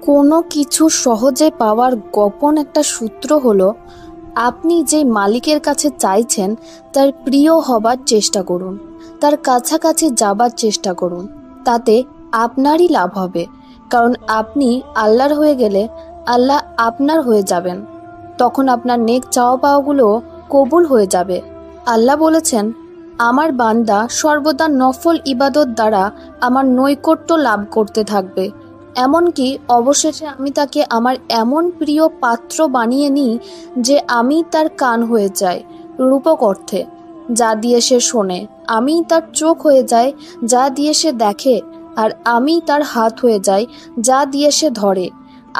কোনো কিছু সহজে পাওয়ার গোপন একটা সূত্র হলো, আপনি যে মালিকের কাছে চাইছেন তার প্রিয় হবার চেষ্টা করুন, তার কাছাকাছি যাবার চেষ্টা করুন। তাতে আপনারই লাভ হবে, কারণ আপনি আল্লাহর হয়ে গেলে আল্লাহ আপনার হয়ে যাবেন। তখন আপনার নেক চাওয়া পাওয়াগুলো কবুল হয়ে যাবে। আল্লাহ বলেছেন, আমার বান্দা সর্বদা নফল ইবাদত দ্বারা আমার নৈকট্য লাভ করতে থাকবে, এমনকি অবশেষে আমি তাকে আমার এমন প্রিয় পাত্র বানিয়ে নিই যে আমি তার কান হয়ে যাই রূপক অর্থে, যা দিয়ে সে শোনে, আমি তার চোখ হয়ে যাই যা দিয়ে সে দেখে, আর আমি তার হাত হয়ে যাই যা দিয়ে সে ধরে,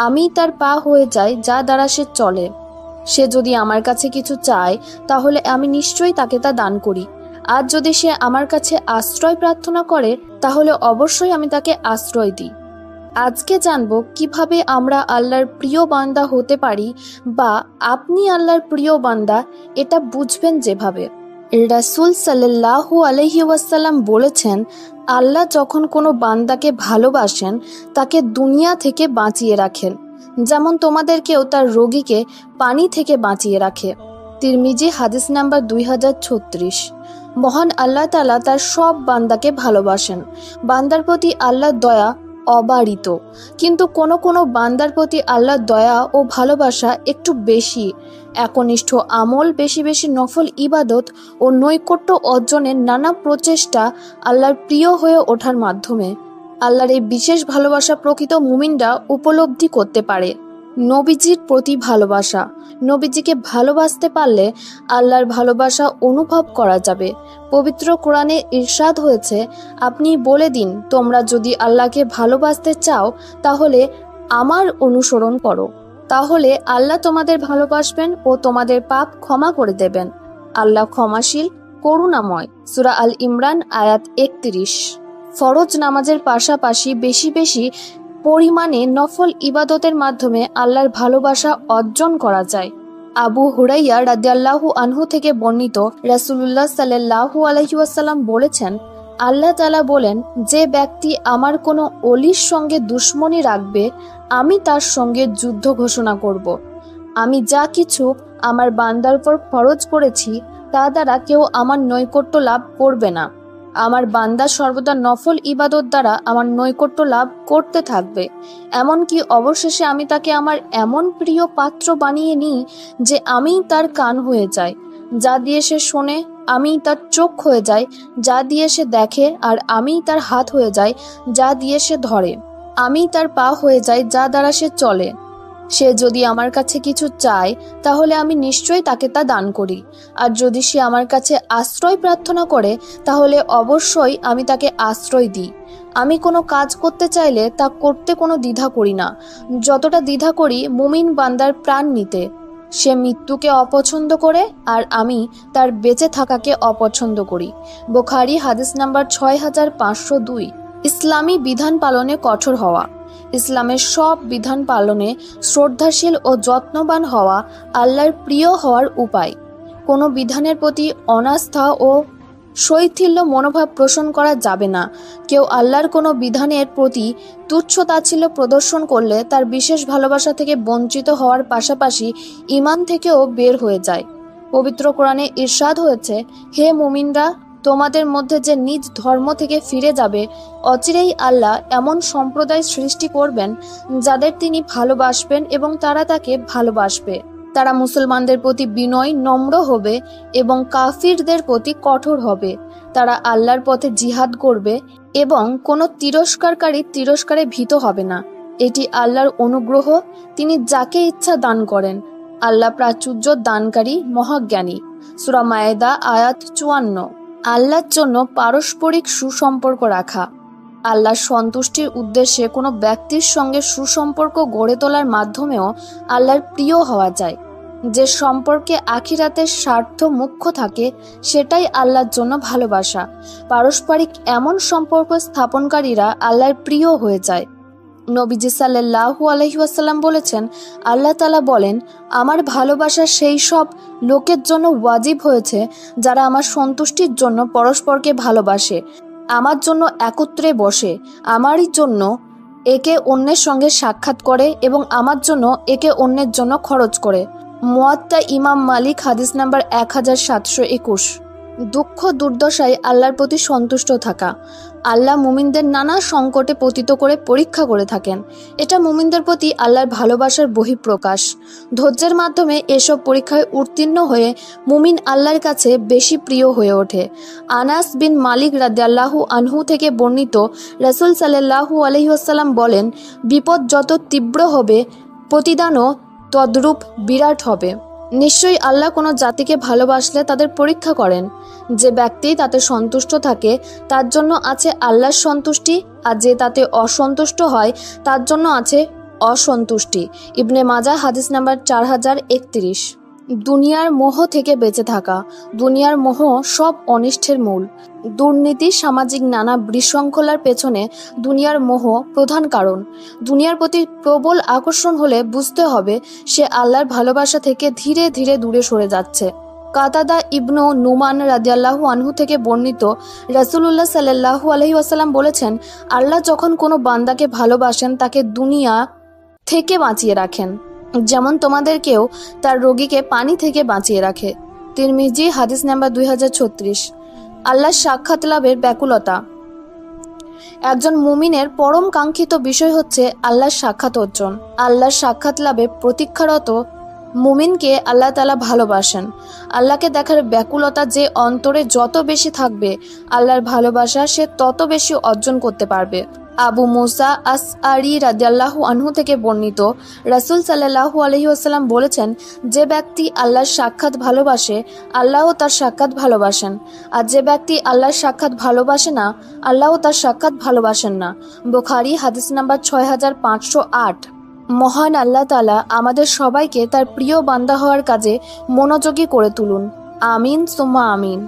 আমি তার পা হয়ে যাই যা দ্বারা সে চলে। সে যদি আমার কাছে কিছু চায় তাহলে আমি নিশ্চয়ই তাকে তা দান করি, আর যদি সে আমার কাছে আশ্রয় প্রার্থনা করে তাহলে অবশ্যই আমি তাকে আশ্রয় দিই। আজকে জানবো কিভাবে আমরা আল্লাহর প্রিয় বান্দা হতে পারি, বা আপনি আল্লাহর প্রিয় বান্দা এটা বুঝবেন যেভাবে। রাসূল সাল্লাল্লাহু আলাইহি ওয়াসাল্লাম বলেছেন, আল্লাহ যখন কোনো বান্দাকে ভালোবাসেন তাকে দুনিয়া থেকে বাঁচিয়ে রাখেন, যেমন তোমাদেরকেও তার রোগীকে পানি থেকে বাঁচিয়ে রাখে। তিরমিজি হাদিস নাম্বার 2036। মহান আল্লাহ তাআলা তার সব বান্দাকে ভালোবাসেন। বান্দার প্রতি আল্লাহর দয়া অবারিত, কিন্তু কোনো কোনো বান্দার প্রতি আল্লাহর দয়া ও ভালোবাসা একটু বেশি। একনিষ্ঠ আমল, বেশি বেশি নফল ইবাদত ও নৈকট্য অর্জনের নানা প্রচেষ্টা আল্লাহর প্রিয় হয়ে ওঠার মাধ্যমে আল্লাহর এই বিশেষ ভালোবাসা প্রকৃত মুমিনরা উপলব্ধি করতে পারে। নবীজির প্রতি ভালোবাসা। নবীজিকে ভালোবাসতে পারলে আল্লাহর ভালোবাসা অনুভব করা যাবে। পবিত্র কোরআনে ইরশাদ হয়েছে, আপনি বলে দিন, তোমরা যদি আল্লাহকে ভালোবাসতে চাও তাহলে আমার অনুসরণ করো, তাহলে আল্লাহ তোমাদের ভালোবাসবেন ও তোমাদের পাপ ক্ষমা করে দেবেন। আল্লাহ ক্ষমাশীল, করুণাময়। সূরা আল ইমরান আয়াত 31। ফরজ নামাজের পাশাপাশি বেশি বেশি পরিমাণে নফল ইবাদতের মাধ্যমে আল্লাহর ভালোবাসা অর্জন করা যায়। আবু হুরাইয়া রাদিয়াল্লাহু আনহু থেকে বর্ণিত, রাসূলুল্লাহ সাল্লাল্লাহু আলাইহি ওয়াসাল্লাম বলেছেন, আল্লাহ তাআলা বলেন, যে ব্যক্তি আমার কোনো অলির সঙ্গে দুশমনি রাখবে আমি তার সঙ্গে যুদ্ধ ঘোষণা করব। আমি যা কিছু আমার বান্দার উপর ফরজ করেছি তা দ্বারা কেউ আমার নৈকট্য লাভ করবে না। আমার বান্দা সর্বদা নফল ইবাদত দ্বারা আমার নৈকট্য লাভ করতে থাকবে, এমনকি অবশেষে আমি তাকে আমার এমন প্রিয় পাত্র বানিয়ে নিই যে আমি তার কান হয়ে যাই, যা দিয়ে সে শোনে, আমি তার চোখ হয়ে যাই যা দিয়ে সে দেখে, আর আমি তার হাত হয়ে যাই যা দিয়ে সে ধরে, আমি তার পা হয়ে যাই যা দ্বারা সে চলে। সে যদি আমার কাছে কিছু চায় তাহলে আমি নিশ্চয়ই তাকে তা দান করি, আর যদি সে আমার কাছে আশ্রয় প্রার্থনা করে তাহলে অবশ্যই আমি তাকে আশ্রয় দিই। আমি কোনো কাজ করতে চাইলে তা করতে কোনো দ্বিধা করি না, যতটা দ্বিধা করি মুমিন বান্দার প্রাণ নিতে। সে মৃত্যুকে অপছন্দ করে আর আমি তার বেঁচে থাকাকে অপছন্দ করি। বুখারী হাদিস নাম্বার 6502। ইসলামী বিধান পালনে কঠোর হওয়া। ইসলামের সব বিধান পালনে শ্রদ্ধাশীল ও যত্নবান হওয়া আল্লাহর প্রিয় হওয়ার উপায়। কোনো বিধানের প্রতি অনাস্থা ও শৈথিল্য মনোভাব পোষণ করা যাবে না। কেউ আল্লাহর কোনো বিধানের প্রতি তুচ্ছ তাচ্ছিল্য প্রদর্শন করলে তার বিশেষ ভালোবাসা থেকে বঞ্চিত হওয়ার পাশাপাশি ঈমান থেকেও বের হয়ে যায়। পবিত্র কোরআনে ইরশাদ হয়েছে, হে মুমিনরা, তোমাদের মধ্যে যে নিজ ধর্ম থেকে ফিরে যাবে, অচিরেই আল্লাহ এমন সম্প্রদায় সৃষ্টি করবেন যাদের তিনি ভালোবাসবেন এবং তারা তাকে ভালোবাসবে। তারা মুসলমানদের প্রতি বিনয়, নম্র হবে এবং কাফিরদের প্রতি কঠোর হবে। তারা আল্লাহর পথে জিহাদ করবে এবং কোনো তিরস্কারকারী তিরস্কারে ভীত হবে না। এটি আল্লাহর অনুগ্রহ, তিনি যাকে ইচ্ছা দান করেন। আল্লাহ প্রাচুর্য দানকারী, মহাজ্ঞানী। সূরা মায়েদা আয়াত 54। আল্লাহর জন্য পারস্পরিক সুসম্পর্ক রাখা। আল্লাহর সন্তুষ্টির উদ্দেশ্যে কোনো ব্যক্তির সঙ্গে সুসম্পর্ক গড়ে তোলার মাধ্যমেও আল্লাহর প্রিয় হওয়া যায়। যে সম্পর্কে আখিরাতের স্বার্থ মুখ্য থাকে সেটাই আল্লাহর জন্য ভালোবাসা। পারস্পরিক এমন সম্পর্ক স্থাপনকারীরা আল্লাহর প্রিয় হয়ে যায়। নবীজি সাল্লাল্লাহু আলাইহি ওয়াসাল্লাম বলেছেন, আল্লাহ তাআলা বলেন, আমার ভালোবাসা সেই সব লোকের জন্য ওয়াজিব হয়েছে যারা আমার সন্তুষ্টির জন্য পরস্পরকে ভালোবাসে, আমার জন্য একত্রে বসে, আমারই জন্য একে অন্যের সঙ্গে সাক্ষাৎ করে এবং আমার জন্য একে অন্যের জন্য খরচ করে। মুয়াত্তা ইমাম মালিক হাদিস নাম্বার 1721। দুঃখ দুর্দশায় আল্লাহর প্রতি সন্তুষ্ট থাকা। আল্লাহ মুমিনদের নানা সংকটে পতিত করে পরীক্ষা করে থাকেন। এটা মুমিনদের প্রতি আল্লাহর ভালোবাসার বহিঃপ্রকাশ। ধৈর্যের মাধ্যমে এসব পরীক্ষায় উত্তীর্ণ হয়ে মুমিন আল্লাহর কাছে বেশি প্রিয় হয়ে ওঠে। আনাস বিন মালিক রাদিয়াল্লাহু আনহু থেকে বর্ণিত, রাসূল সাল্লাল্লাহু আলাইহি ওয়াসাল্লাম বলেন, বিপদ যত তীব্র হবে প্রতিদানও তদ্রূপ বিরাট হবে। নিশ্চয়ই আল্লাহ কোনো জাতিকে ভালোবাসলে তাদের পরীক্ষা করেন। যে ব্যক্তি তাতে সন্তুষ্ট থাকে তার জন্য আছে আল্লাহর সন্তুষ্টি, আর যে তাতে অসন্তুষ্ট হয় তার জন্য আছে অসন্তুষ্টি। ইবনে মাজাহ হাদিস নাম্বার 4031। দুনিয়ার মোহ থেকে বেঁচে থাকা। দুনিয়ার মোহ সব অনিষ্টের মূল। দুর্নীতি, সামাজিক নানা বিশৃঙ্খলার পেছনে দুনিয়ার মোহ প্রধান কারণ। দুনিয়ার প্রতি প্রবল আকর্ষণ হলে বুঝতে হবে সে আল্লাহর ভালোবাসা থেকে ধীরে ধীরে দূরে সরে যাচ্ছে। কাতাদা ইবনু নুমান রাদিয়াল্লাহু আনহু থেকে বর্ণিত, রাসূলুল্লাহ সাল্লাল্লাহু আলাইহি ওয়াসাল্লাম বলেছেন, আল্লাহ যখন কোনো বান্দাকে ভালোবাসেন তাকে দুনিয়া থেকে বাঁচিয়ে রাখেন, যেমন তোমাদেরকেও তার রোগীকে পানি থেকে বাঁচিয়ে রাখে। তিরমিজি হাদিস নাম্বার 2036। আল্লাহর সাক্ষাৎ লাভের ব্যাকুলতা। একজন মুমিনের পরম কাঙ্ক্ষিত বিষয় হচ্ছে আল্লাহর সাক্ষাৎ অর্জন। আল্লাহর সাক্ষাৎ লাভে প্রতীক্ষারত মুমিনকে আল্লাহ তাআলা ভালোবাসেন। আল্লাহকে দেখার ব্যাকুলতা যে অন্তরে যত বেশি থাকবে, আল্লাহর ভালোবাসা সে তত বেশি অর্জন করতে পারবে। আবু মুসা আসআরি রাদিয়াল্লাহু আনহু থেকে বর্ণিত, রাসূল সাল্লাল্লাহু আলাইহি ওয়াসাল্লাম বলেছেন, যে ব্যক্তি আল্লাহর সাক্ষাৎ ভালোবাসে আল্লাহও তার সাক্ষাৎ ভালোবাসেন, আর যে ব্যক্তি আল্লাহর সাক্ষাৎ ভালোবাসে না আল্লাহও তার সাক্ষাৎ ভালোবাসেন না। বুখারী হাদিস নাম্বার 6508। মহান আল্লাহ তাআলা আমাদের সবাইকে তার প্রিয় বান্দা হওয়ার কাজে মনোযোগী করে তুলুন। আমিন সুম্মা আমিন।